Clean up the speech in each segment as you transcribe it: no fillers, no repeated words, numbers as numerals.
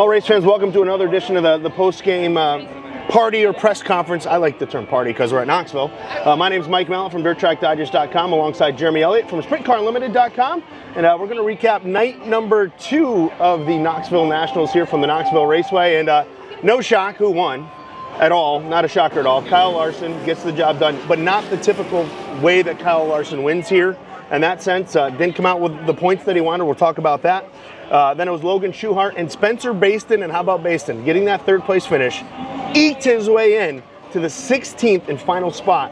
All race fans, welcome to another edition of the post-game party or press conference. I like the term party because we're at Knoxville. My name is Mike Mallett from DirtTrackDigest.com alongside Jeremy Elliott from SprintCarUnlimited.com. And we're going to recap night number 2 of the Knoxville Nationals here from the Knoxville Raceway. And no shock who won at all, not a shocker at all. Kyle Larson gets the job done, but not the typical way that Kyle Larson wins here. In that sense, didn't come out with the points that he wanted. We'll talk about that. Then it was Logan Schuchart and Spencer Baston, and how about Baston? Getting that third place finish, eked his way in to the 16th and final spot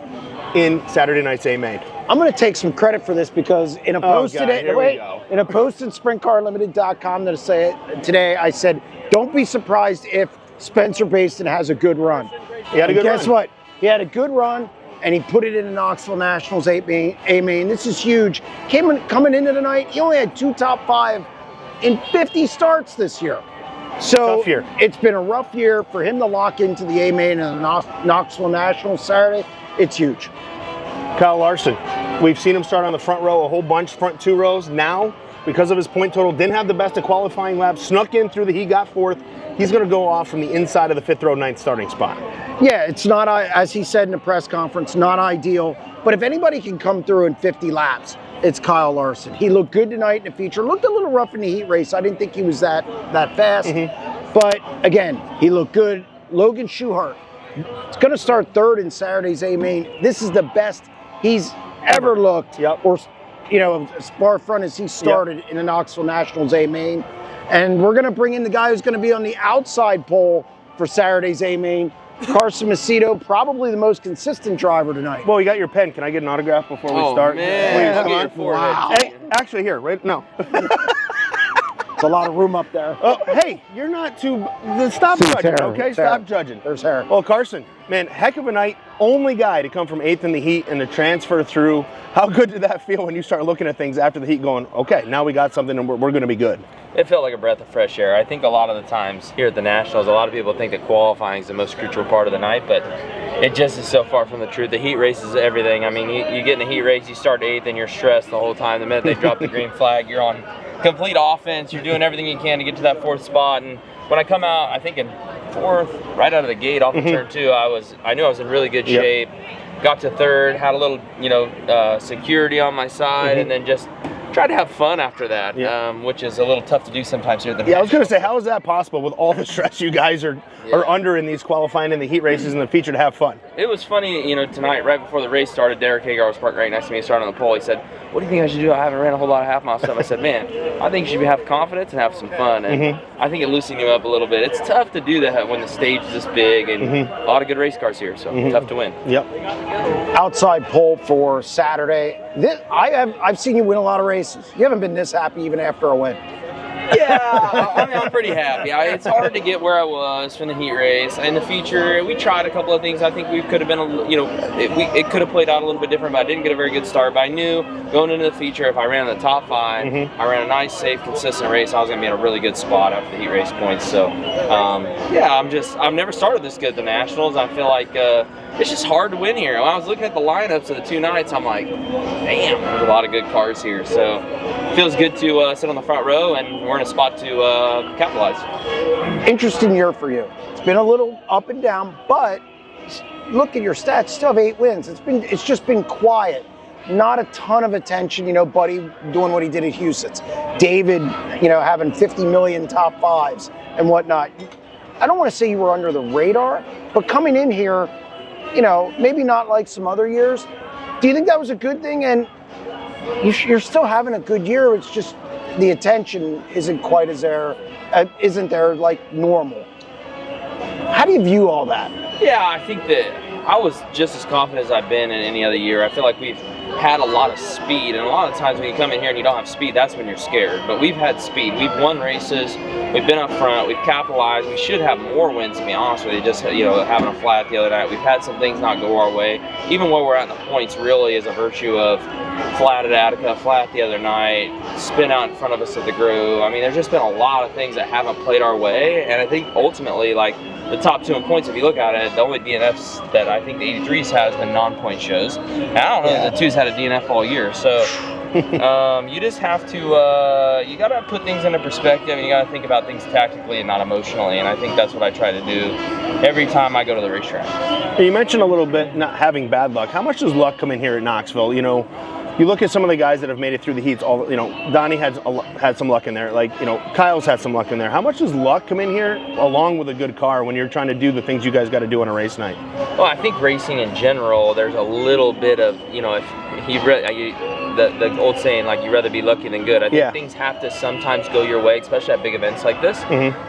in Saturday night's A-Main. I'm going to take some credit for this because in a post today, in a post in SprintCarUnlimited.com today, I said, don't be surprised if Spencer Baston has a good run. He had a good run. Guess what? He had a good run, and he put it in the Knoxville Nationals A-Main. This is huge. Coming into the night, he only had 2 top 5 in 50 starts this year. So tough year. It's been a rough year for him to lock into the A-Main and the Knoxville Nationals Saturday. It's huge. Kyle Larson, we've seen him start on the front row a whole bunch, front 2 rows. Now, because of his point total, didn't have the best of qualifying laps, snuck in through the heat, got 4th. He's going to go off from the inside of the 5th row, 9th starting spot. Yeah, it's not, as he said in the press conference, not ideal. But if anybody can come through in 50 laps, it's Kyle Larson. He looked good tonight in the feature. Looked a little rough in the heat race. I didn't think he was that fast. But again, he looked good. Logan Schuchart is going to start 3rd in Saturday's A-Main. This is the best he's ever looked, or as far front as he started in the Knoxville Nationals A-Main. And we're going to bring in the guy who's going to be on the outside pole for Saturday's A-Main, Carson Macedo, probably the most consistent driver tonight. Well, you got your pen. Can I get an autograph before we start? Man. Please, come on. Wow. Hey, actually, here, right? No. It's a lot of room up there. Oh, hey, you're not too. Stop judging, okay? Stop judging. There's hair. Well, Carson, man, heck of a night. Only guy to come from 8th in the heat and to transfer through. How good did that feel when you start looking at things after the heat going, okay, now we got something and we're going to be good? It felt like a breath of fresh air. I think a lot of the times here at the Nationals, a lot of people think that qualifying is the most crucial part of the night, but it just is so far from the truth. The heat race is everything. I mean, you get in the heat race, you start 8th and you're stressed the whole time. The minute they drop the green flag, you're on complete offense. You're doing everything you can to get to that 4th spot. And when I come out, I think in 4th, right out of the gate off of turn 2, I knew I was in really good shape. Got to 3rd, had a little, security on my side, and then just tried to have fun after that, which is a little tough to do sometimes here at the Nationals. I was going to say, how is that possible with all the stress you guys are under in these qualifying and the heat races and the feature to have fun? It was funny, tonight, right before the race started, Derek Hagar was parked right next to me, started on the pole. He said, what do you think I should do? I haven't ran a whole lot of half-mile stuff. I said, man, I think you should have confidence and have some fun. And I think it loosens you up a little bit. It's tough to do that when the stage is this big and a lot of good race cars here, so tough to win. Outside pole for Saturday. I've seen you win a lot of races. You haven't been this happy even after a win. Yeah, I mean, I'm pretty happy. It's hard to get where I was from the heat race. In the feature, we tried a couple of things. I think we could have been, it could have played out a little bit different, but I didn't get a very good start. But I knew going into the feature, if I ran in the top 5, I ran a nice, safe, consistent race, I was going to be in a really good spot after the heat race points. So, I've never started this good at the Nationals. I feel like it's just hard to win here. When I was looking at the lineups of the 2 nights, I'm like, damn, there's a lot of good cars here. So it feels good to sit on the front row, and we're in a spot to capitalize. Interesting year for you. It's been a little up and down, but look at your stats. You still have 8 wins. It's just been quiet. Not a ton of attention, Buddy doing what he did at Houston's. David, having 50 million top 5s and whatnot. I don't want to say you were under the radar, but coming in here, maybe not like some other years. Do you think that was a good thing? And you're still having a good year. It's just the attention isn't quite as isn't there like normal. How do you view all that? Yeah, I think that I was just as confident as I've been in any other year. I feel like we've had a lot of speed, and a lot of times when you come in here and you don't have speed, that's when you're scared. But we've had speed. We've won races. We've been up front. We've capitalized. We should have more wins, to be honest with you. Just having a flat the other night. We've had some things not go our way. Even where we're at in the points really is a virtue of flat at Attica, flat the other night, spin out in front of us at the Grove. I mean, there's just been a lot of things that haven't played our way, and I think ultimately, the top 2 in points, if you look at it, the only DNFs that I think the 83s has been non-point shows. And I don't know that the 2s had a DNF all year. So You just have to, you got to put things into perspective, and you got to think about things tactically and not emotionally. And I think that's what I try to do every time I go to the racetrack. You mentioned a little bit not having bad luck. How much does luck come in here at Knoxville? You know, you look at some of the guys that have made it through the heats. All, you know, Donnie had some luck in there. Like, you know, Kyle's had some luck in there. How much does luck come in here along with a good car when you're trying to do the things you guys got to do on a race night? Well, I think racing in general, there's a little bit of, you know, if the old saying, like, you'd rather be lucky than good. I think things have to sometimes go your way, especially at big events like this.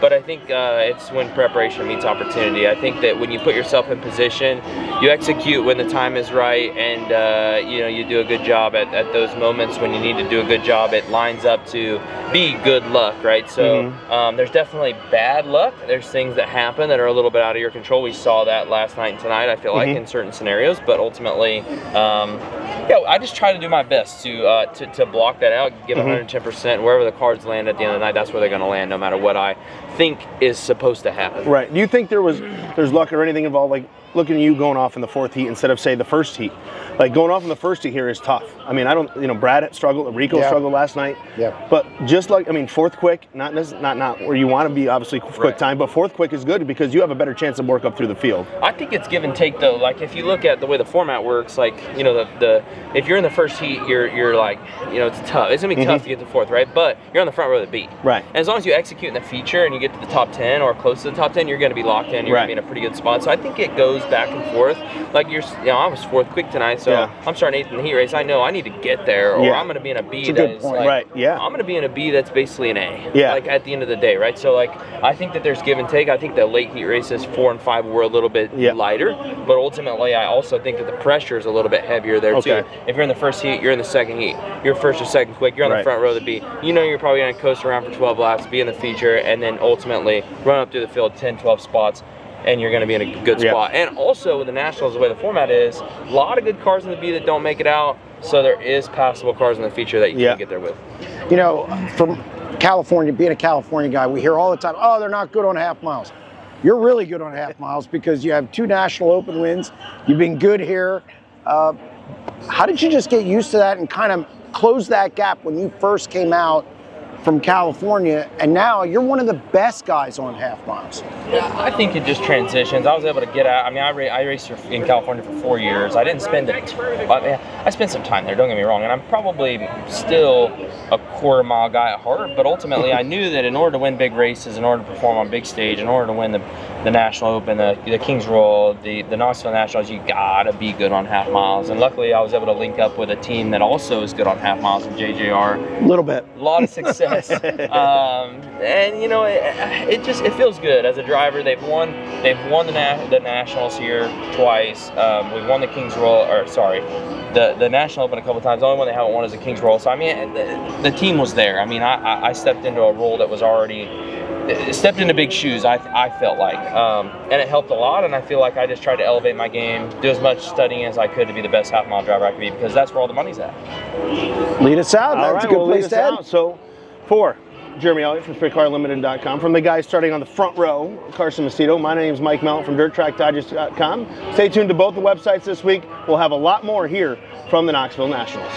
But I think it's when preparation meets opportunity. I think that when you put yourself in position, you execute when the time is right, and you know, you do a good job at those moments when you need to do a good job. It lines up to be good luck, right? So there's definitely bad luck. There's things that happen that are a little bit out of your control. We saw that last night and tonight, I feel like, in certain scenarios. But ultimately, yeah, I just try to do my best to block that out, give 110%. Wherever the cards land at the end of the night, that's where they're going to land, no matter what I think is supposed to happen. Right. Do you think there's luck or anything involved, like looking at you going off in the fourth heat instead of, say, the first heat? Like, going off in the first heat here is tough. I mean, you know, Brad struggled, Rico struggled last night. Yeah. But just like, I mean, fourth quick, not where you want to be, obviously, quick time, but fourth quick is good because you have a better chance to work up through the field. I think it's give and take, though. Like, if you look at the way the format works, like, you know, if you're in the first heat, you're like, you know, it's tough. It's going to be tough to get to fourth, right? But you're on the front row of the beat. Right. And as long as you execute in the feature and you get to the top 10 or close to the top 10, you're going to be locked in. You're going to be in a pretty good spot. So I think it goes back and forth. Like, you know, I was fourth quick tonight, so I'm starting 8th in the heat race. I know I need to get there, or I'm going to be in a B that's like, I'm going to be in a B that's basically an A. Yeah. Like, at the end of the day, right? So, like, I think that there's give and take. I think the late heat races 4 and 5 were a little bit lighter, but ultimately, I also think that the pressure is a little bit heavier there too. If you're in the first heat, you're in the second heat. You're first or second quick. You're on the front row of the B. You know you're probably going to coast around for 12 laps, be in the feature, and then ultimately run up through the field 10, 12 spots. And you're going to be in a good spot. And also with the Nationals, the way the format is, a lot of good cars in the B that don't make it out. So there is passable cars in the feature that you can get there with. You know, from California, being a California guy, we hear all the time, oh, they're not good on half miles. You're really good on half miles because you have 2 National Open wins. You've been good here. How did you just get used to that and kind of close that gap when you first came out from California, and now you're one of the best guys on half miles? Yeah, I think it just transitions. I was able to get out. I mean, I raced in California for 4 years. I didn't spend it. I spent some time there, don't get me wrong, and I'm probably still a quarter mile guy at heart, but ultimately I knew that in order to win big races, in order to perform on big stage, in order to win the National Open, the Kings Royal, the Knoxville Nationals, you gotta be good on half miles. And luckily I was able to link up with a team that also is good on half miles in JJR. A little bit. A lot of success. And you know, it feels good as a driver. They've won the Nationals here twice. We've won the Kings Royal, the National Open a couple times. The only one they haven't won is the Kings Royal. So I mean, the team was there. I mean, I stepped into a role that was already stepped into big shoes. I felt like, and it helped a lot. And I feel like I just tried to elevate my game, do as much studying as I could to be the best half mile driver I could be, because that's where all the money's at. Lead us out. That's a good place to end. So, for Jeremy Elliott from SprintCarLimited.com, from the guys starting on the front row, Carson Macedo, my name's Mike Mallett from DirtTrackDigest.com. Stay tuned to both the websites this week. We'll have a lot more here from the Knoxville Nationals.